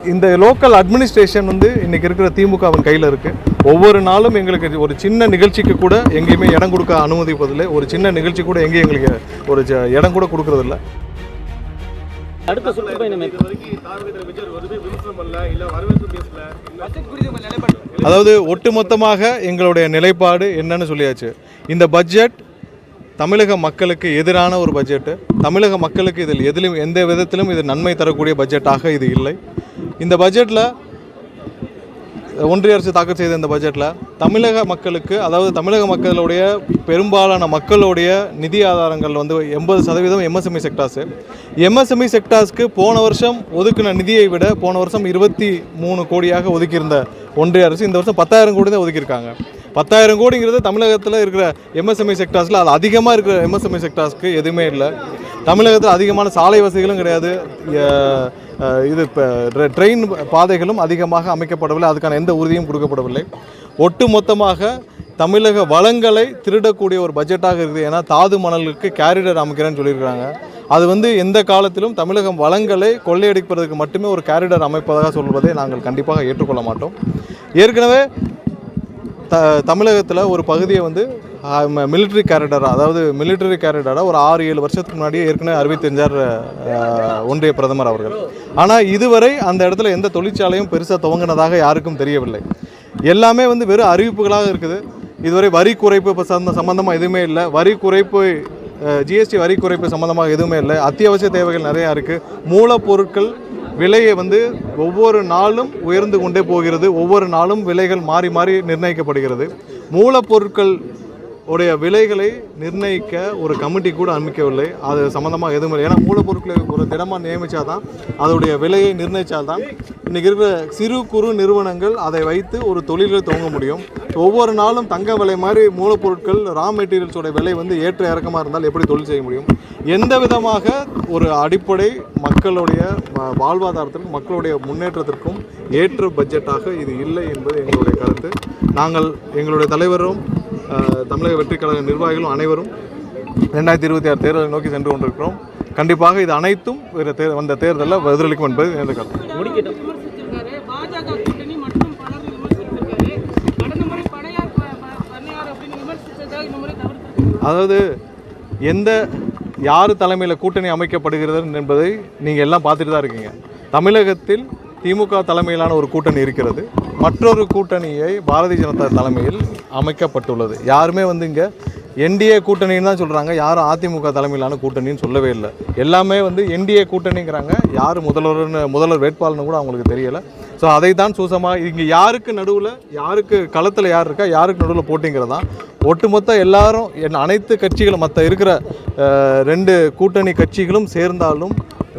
இந்த local administration வந்து இன்னைக்கு இருக்கிற திமுகவின் கையில் இருக்கு. ஒவ்வொரு நாளும் எங்களுக்கு ஒரு சின்ன நிகழ்ச்சிக்கு கூட எங்கேயுமே இடம் கொடுக்க அனுமதிப்பதில்லை. ஒரு சின்ன நிகழ்ச்சி கூட எங்கேயும் எங்களுக்கு ஒரு இடம் கூட கொடுக்கறதில்ல. அடுத்த சுற்றுப்பயணம் அதாவது ஒட்டுமொத்தமாக எங்களுடைய நிலைப்பாடு என்னன்னு சொல்லியாச்சு. இந்த பட்ஜெட் தமிழக மக்களுக்கு எதிரான ஒரு பட்ஜெட்டு. தமிழக மக்களுக்கு இதில் எதிலும் எந்த விதத்திலும் இது நன்மை தரக்கூடிய பட்ஜெட்டாக இது இல்லை. இந்த பட்ஜெட்டில் ஒன்றிய அரசு தாக்கல் செய்த இந்த பட்ஜெட்டில் தமிழக மக்களுக்கு, அதாவது தமிழக மக்களுடைய பெரும்பாலான மக்களுடைய நிதி ஆதாரங்கள் வந்து 80% எம்எஸ்எம்இ செக்டார்ஸு. எம்எஸ்எம்இ செக்டார்ஸ்க்கு போன வருஷம் ஒதுக்கின நிதியை விட போன வருஷம் 23 கோடியாக ஒதுக்கியிருந்த ஒன்றிய அரசு இந்த வருஷம் 10,000 கோடி தான் ஒதுக்கியிருக்காங்க. 10,000 கோடிங்கிறது தமிழகத்தில் இருக்கிற எம்எஸ்எம்இ செக்டார்ஸில் அது அதிகமாக இருக்கிற எம்எஸ்எம்இ செக்டார்ஸ்க்கு எதுவுமே இல்லை. தமிழகத்தில் அதிகமான சாலை வசதிகளும் கிடையாது. இது இப்போ ட்ரெயின் பாதைகளும் அதிகமாக அமைக்கப்படவில்லை. அதுக்கான எந்த உறுதியும் கொடுக்கப்படவில்லை. ஒட்டு மொத்தமாக தமிழக வளங்களை திருடக்கூடிய ஒரு பட்ஜெட்டாக இருக்குது. ஏன்னா தாது மணலுக்கு கேரிடர் அமைக்கிறேன்னு சொல்லியிருக்கிறாங்க. அது வந்து எந்த காலத்திலும் தமிழகம் வளங்களை கொள்ளையடிப்பதற்கு மட்டுமே ஒரு கேரிடர் அமைப்பதாக சொல்வதை நாங்கள் கண்டிப்பாக ஏற்றுக்கொள்ள மாட்டோம். ஏற்கனவே தமிழகத்தில் ஒரு பகுதியை வந்து மிலிட்ரி கேரிடராக, அதாவது மிலிட்ரி கேரிடராக ஒரு 6-7 வருஷத்துக்கு முன்னாடியே ஏற்கனவே அறிவித்திருந்தார் ஒன்றிய பிரதமர் அவர்கள். ஆனால் இதுவரை அந்த இடத்துல எந்த தொழிற்சாலையும் பெருசாக துவங்கினதாக யாருக்கும் தெரியவில்லை. எல்லாமே வந்து வெறும் அறிவிப்புகளாக இருக்குது. இதுவரை வரி குறைப்பு சம்பந்தமாக எதுவுமே இல்லை. வரி குறைப்பு, ஜிஎஸ்டி வரி குறைப்பு சம்பந்தமாக எதுவுமே இல்லை. அத்தியாவசிய தேவைகள் நிறையா இருக்குது. மூலப்பொருட்கள் விலையை வந்து ஒவ்வொரு நாளும் உயர்ந்து கொண்டே போகிறது. ஒவ்வொரு நாளும் விலைகள் மாறி மாறி நிர்ணயிக்கப்படுகிறது. மூலப்பொருட்கள் உடைய விலைகளை நிர்ணயிக்க ஒரு கமிட்டி கூட அமைக்கவில்லை. அது சம்மந்தமாக எதுவும் இல்லை. ஏன்னா மூலப்பொருட்களை ஒரு தினமாக நியமித்தா தான் அதோடைய விலையை நிர்ணயித்தால்தான் இன்றைக்கி இருக்கிற சிறு குறு நிறுவனங்கள் அதை வைத்து ஒரு தொழில்களை துவங்க முடியும். ஒவ்வொரு நாளும் தங்க விலை மாதிரி மூலப்பொருட்கள், ரா மெட்டீரியல்ஸோட விலை வந்து ஏற்ற இறக்கமாக இருந்தால் எப்படி தொழில் செய்ய முடியும்? எந்த விதமாக ஒரு அடிப்படை மக்களுடைய வாழ்வாதாரத்திற்கும் மக்களுடைய முன்னேற்றத்திற்கும் ஏற்ற பட்ஜெட்டாக இது இல்லை என்பது எங்களுடைய கருத்து. நாங்கள் எங்களுடைய தலைவரும் தமிழக வெற்றிக் கழக நிர்வாகிகளும் அனைவரும் 2026 தேர்தலை நோக்கி சென்று கொண்டிருக்கிறோம். கண்டிப்பாக இது அனைத்தும் வந்த தேர்தலில் எதிரொலிக்கும் என்பது எனது கருத்து. அதாவது யார் தலைமையில் கூட்டணி அமைக்கப்படுகிறது என்பதை நீங்கள் எல்லாம் பார்த்துட்டு தான் இருக்கீங்க. தமிழகத்தில் திமுக தலைமையிலான ஒரு கூட்டணி இருக்கிறது. மற்றொரு கூட்டணியை பாரதிய ஜனதா தலைமையில் அமைக்கப்பட்டுள்ளது. யாருமே வந்து இங்கே என்டிஏ கூட்டணின்னு தான் சொல்கிறாங்க. யாரும் அதிமுக தலைமையிலான கூட்டணின்னு சொல்லவே இல்லை. எல்லாமே வந்து என்டிஏ கூட்டணிங்கிறாங்க. யார் முதல்வர் வேட்பாளர்னு கூட அவங்களுக்கு தெரியலை. ஸோ அதை தான் சூசமாக இங்கே யாருக்கு நடுவில், யாருக்கு களத்தில் யார் இருக்கா, யாருக்கு நடுவில் போட்டிங்கிறதான் ஒட்டுமொத்த எல்லாரும் அனைத்து கட்சிகளும், மற்ற இருக்கிற 2 கூட்டணி கட்சிகளும் சேர்ந்தாலும்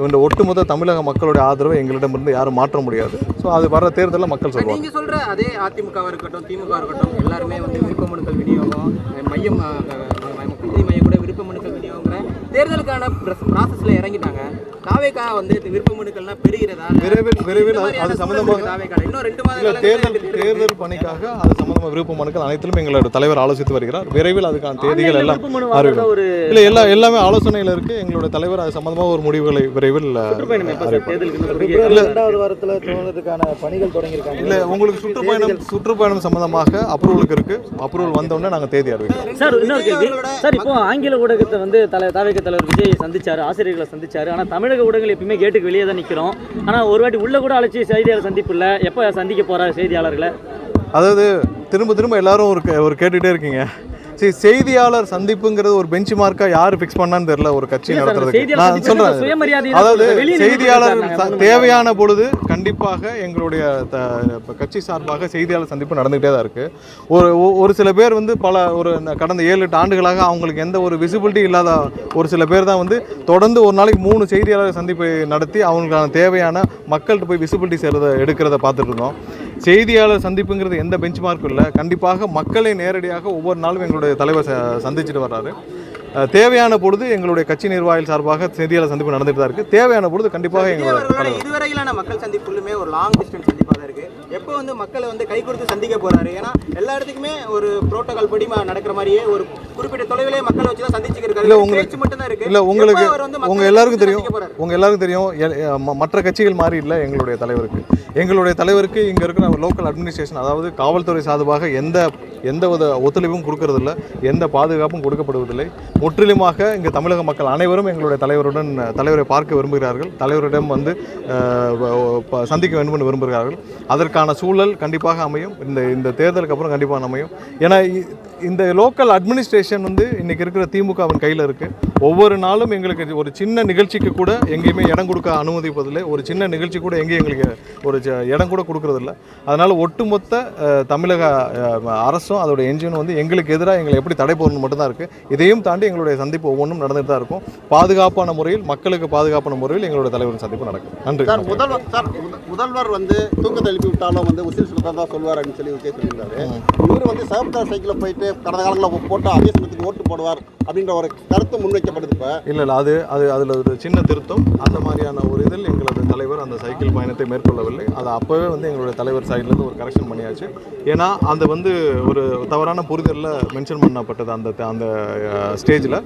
இந்த ஒட்டுமொத்த தமிழக மக்களுடைய ஆதரவை எங்களிடமிருந்து யாரும் மாற்ற முடியாது. ஸோ அது வர தேர்தலில் மக்கள் சொல்லுவாங்க. நீங்கள் சொல்கிற அதே அதிமுகவாக இருக்கட்டும், திமுக இருக்கட்டும், எல்லாருமே வந்து விருப்ப மனுக்கள் விநியோகம், மையம் கூட விருப்ப மனுக்கள் விநியோகங்கிற தேர்தலுக்கான ப்ராசஸில் இறங்கிட்டாங்க. தாவேக்கா வந்து விருப்ப மனுக்கள்லாம் பெறுகிறதா? விரைவில் அது சம்பந்தமாக இன்னும் 2 மாதம் தேர்தல் பணிக்காக அது சம்பந்தமாக விருப்ப மனுக்கள் அனைத்திலும் எங்களோட தலைவர் ஆலோசித்து வருகிறார். விரைவில் அதுக்கான தேதிகள் எல்லாம் இல்லை, எல்லாமே ஆலோசனையில் இருக்கு. எங்களுடைய தலைவர் அது சம்பந்தமாக ஒரு முடிவுகளை விரைவில் பணிகள் தொடங்கியிருக்காங்க. இல்லை, உங்களுக்கு சுற்றுப்பயணம் சம்பந்தமாக அப்ரூவலுக்கு இருக்கு. அப்ரூவல் வந்தோடனே நாங்கள் தேதி அறிவிக்கிறோம். சார், இப்போ ஆங்கில ஊடகத்தை வந்து தாவேக்கா தலைவர் விஜய் சந்திச்சாரு, ஆசிரியர்களை சந்திச்சாரு. ஆனால் தமிழக ஊடகங்கள் எப்பயுமே கேட்டுக்கு வெளியே தான் நிற்கிறோம். ஆனால் ஒரு வாட்டி உள்ள கூட அழைச்சி செய்தியாளர் சந்திப்பு இல்லை. எப்போ சந்திக்க போகிறார் செய்தியாளர்களை? அதாவது திரும்ப எல்லாரும் ஒரு கேட்டுகிட்டே இருக்கீங்க. சரி, செய்தியாளர் சந்திப்புங்கிறது ஒரு பெஞ்ச் மார்க்காக யார் ஃபிக்ஸ் பண்ணான்னு தெரியல ஒரு கட்சி நடத்துறதுக்கு. நான் சொல்கிறேன், அதாவது செய்தியாளர் தேவையான பொழுது கண்டிப்பாக எங்களுடைய கட்சி சார்பாக செய்தியாளர் சந்திப்பு நடந்துகிட்டே தான் இருக்குது. ஒரு சில பேர் வந்து கடந்த 7-8 ஆண்டுகளாக அவங்களுக்கு எந்த ஒரு விசிபிலிட்டி இல்லாத ஒரு சில பேர் தான் வந்து தொடர்ந்து ஒரு நாளைக்கு 3 செய்தியாளர் சந்திப்பை நடத்தி அவங்களுக்கான தேவையான மக்கள்கிட்ட போய் விசிபிலிட்டி எடுக்கிறத பார்த்துட்டு இருந்தோம். செய்தியாளர் சந்திப்புங்கிறது எந்த பெஞ்ச் மார்க்கும் இல்லை. கண்டிப்பாக மக்களை நேரடியாக ஒவ்வொரு நாளும் எங்களுடைய தலைவர் சந்திச்சுட்டு வர்றாரு. தேவையான பொழுது எங்களுடைய கட்சி நிர்வாகிகள் சார்பாக செய்தியாளர் சந்திப்பு நடந்துட்டு தான் இருக்குது. தேவையான பொழுது கண்டிப்பாக எங்களுடைய இதுவரையிலான மக்கள் சந்திப்புமே ஒரு லாங் டிஸ்டன்ஸ் சந்திப்பாக தான் இருக்கு. எப்போ வந்து மக்களை வந்து கை கொடுத்து சந்திக்க போறாரு? ஏன்னா எல்லா இடத்துக்குமே ஒரு புரோட்டோகால் படி நடக்கிற மாதிரியே ஒரு குறிப்பிட்ட தொலைவிலே மக்களை வச்சு தான் சந்திச்சுக்கிறாரு. இல்ல பேச்சு மட்டும் தான் இருக்கு. இல்ல உங்களுக்கு எப்போ அவர் வந்து உங்க மக்களை எல்லாருக்கும் தெரியும் சந்திக்க போறாரு? உங்க எல்லாருக்கும் தெரியும் மற்ற கட்சிகள் மாதிரி இல்லை எங்களுடைய தலைவருக்கு இங்க இருக்கிற லோக்கல் அட்மினிஸ்ட்ரேஷன், அதாவது காவல்துறை சார்பாக எந்த வித ஒத்துழைப்பும் கொடுக்கறதில்லை, எந்த பாதுகாப்பும் கொடுக்கப்படுவதில்லை. முற்றிலுமாக இங்கே தமிழக மக்கள் அனைவரும் எங்களுடைய தலைவரை பார்க்க விரும்புகிறார்கள், தலைவரிடம் வந்து சந்திக்க வேண்டும் என்று விரும்புகிறார்கள். அதற்கான சூழல் கண்டிப்பாக அமையும். இந்த தேர்தலுக்கு அப்புறம் கண்டிப்பாக அமையும். ஏன்னா இந்த லோக்கல் அட்மினிஸ்ட்ரேஷன் வந்து இன்னைக்கு இருக்கிற திமுகவின் கையில் இருக்குது. ஒவ்வொரு நாளும் எங்களுக்கு ஒரு சின்ன நிகழ்ச்சிக்கு கூட எங்கேயுமே இடம் கொடுக்க அனுமதிப்பதில்லை. ஒரு சின்ன நிகழ்ச்சி கூட எங்கேயும் எங்களுக்கு ஒரு இடம் கூட கொடுக்கறதில்ல. அதனால் ஒட்டுமொத்த தமிழக அரசும் அதோட என்ஜினும் வந்து எங்களுக்கு எதிராக எங்களை எப்படி தடை போடணும் மட்டும்தான் இருக்குது. இதையும் தாண்டி எங்களுடைய சந்திப்பு ஒவ்வொன்றும் நடந்துட்டு தான் இருக்கும். பாதுகாப்பான முறையில், மக்களுக்கு பாதுகாப்பான முறையில் எங்களுடைய தலைவரின் சந்திப்பு நடக்கும். நன்றி. முதல்வர் வந்து தூக்கத்தை எழுப்பி விட்டாலும் வந்து உசில் சுலத்தான் தான் சொல்வார் அப்படின்னு சொல்லி விஜய் சொல்லியிருந்தாரு. இவர் வந்து சைக்கிள் சைக்கிளில் போயிட்டு கடந்த காலங்களில் போட்டு அதே சமயத்துக்கு ஓட்டு போடுவார் அப்படின்ற ஒரு கருத்து முன்வைக்கப்படுது. இப்போ இல்லை அதில் ஒரு சின்ன திருத்தம். அந்த மாதிரியான ஒரு இதில் எங்களது தலைவர் அந்த சைக்கிள் பயணத்தை மேற்கொள்ளவில்லை. அதை அப்போவே வந்து எங்களுடைய தலைவர் சைட்லேருந்து ஒரு கரெக்ஷன் பண்ணியாச்சு. ஏன்னா அந்த வந்து ஒரு தவறான புரிதலில் மென்ஷன் பண்ணப்பட்டது அந்த ஸ்டேஜில்.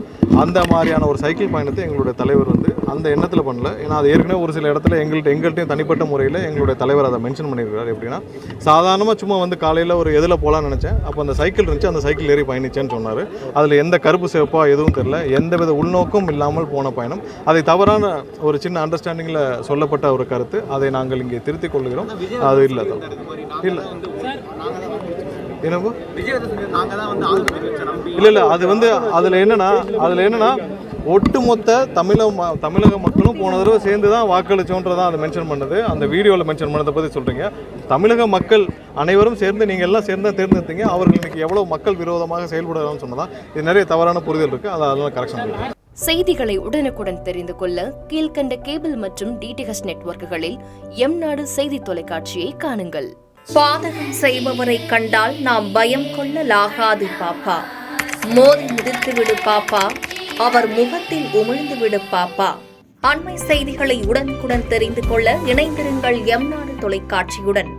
அந்த மாதிரியான ஒரு சைக்கிள் பயணத்தை எங்களுடைய தலைவர் வந்து அந்த எண்ணத்தில் பண்ணல. ஏன்னா அது ஏற்கனவே ஒரு சில இடத்துல எங்கள்கிட்டையும் தனிப்பட்ட முறையில் எங்களுடைய தலைவர் அதை மென்ஷன் பண்ணியிருக்கிறார். எப்படின்னா சாதாரணமாக சும்மா வந்து காலையில் ஒரு எதில் போகலான்னு நினச்சேன், அப்போ அந்த சைக்கிள் இருந்துச்சு, அந்த சைக்கிள் ஏறி பயணிச்சேன்னு சொன்னார். அதில் எந்த கருப்பு சிவப்பா எதுவும் தெரியல, எந்தவித உள்நோக்கம் இல்லாமல் போன பயணம். அதை தவறான ஒரு சின்ன அண்டர்ஸ்டாண்டிங்கில் சொல்லப்பட்ட ஒரு கருத்து. அதை நாங்கள் இங்கே திருத்திக் கொள்கிறோம். அது இல்லை என்னப்போ இல்லை அது வந்து அதில் என்னன்னா ஒட்டுமொத்த தமிழக மக்களும் போன தடவை சேர்ந்து தான் வாக்களிச்சோன்றதான் அதை மென்ஷன் பண்ணது. அந்த வீடியோவில் மென்ஷன் பண்ணதை பற்றி சொல்கிறீங்க. தமிழக மக்கள் அனைவரும் சேர்ந்து நீங்கள் எல்லாம் சேர்ந்து தான் தேர்ந்தெடுத்தீங்க. அவர்கள் இன்னைக்கு எவ்வளோ மக்கள் விரோதமாக செயல்படுறாங்கன்னு சொன்னதான் இது நிறைய தவறான புரிதல் இருக்குது. அதெல்லாம் கரெக்ஷன் பண்ணுறேன். செய்திகளை உடனுக்குடன் தெரிந்து கொள்ள கீழ்கண்ட கேபிள் மற்றும் டிடிஹெச் நெட்வொர்க்குகளில் எம்நாடு செய்தி தொலைக்காட்சியை காணுங்கள். பாதகம் செய்பவரை கண்டால் நாம் பயம் கொள்ளலாகாது பாப்பா. மோதி மிதித்து விடு பாப்பா, அவர் முகத்தில் உமிழ்ந்து விடு பாப்பா. அண்மை செய்திகளை உடனுக்குடன் தெரிந்து கொள்ள இணைந்திருங்கள் எம்நாடு தொலைக்காட்சியுடன்.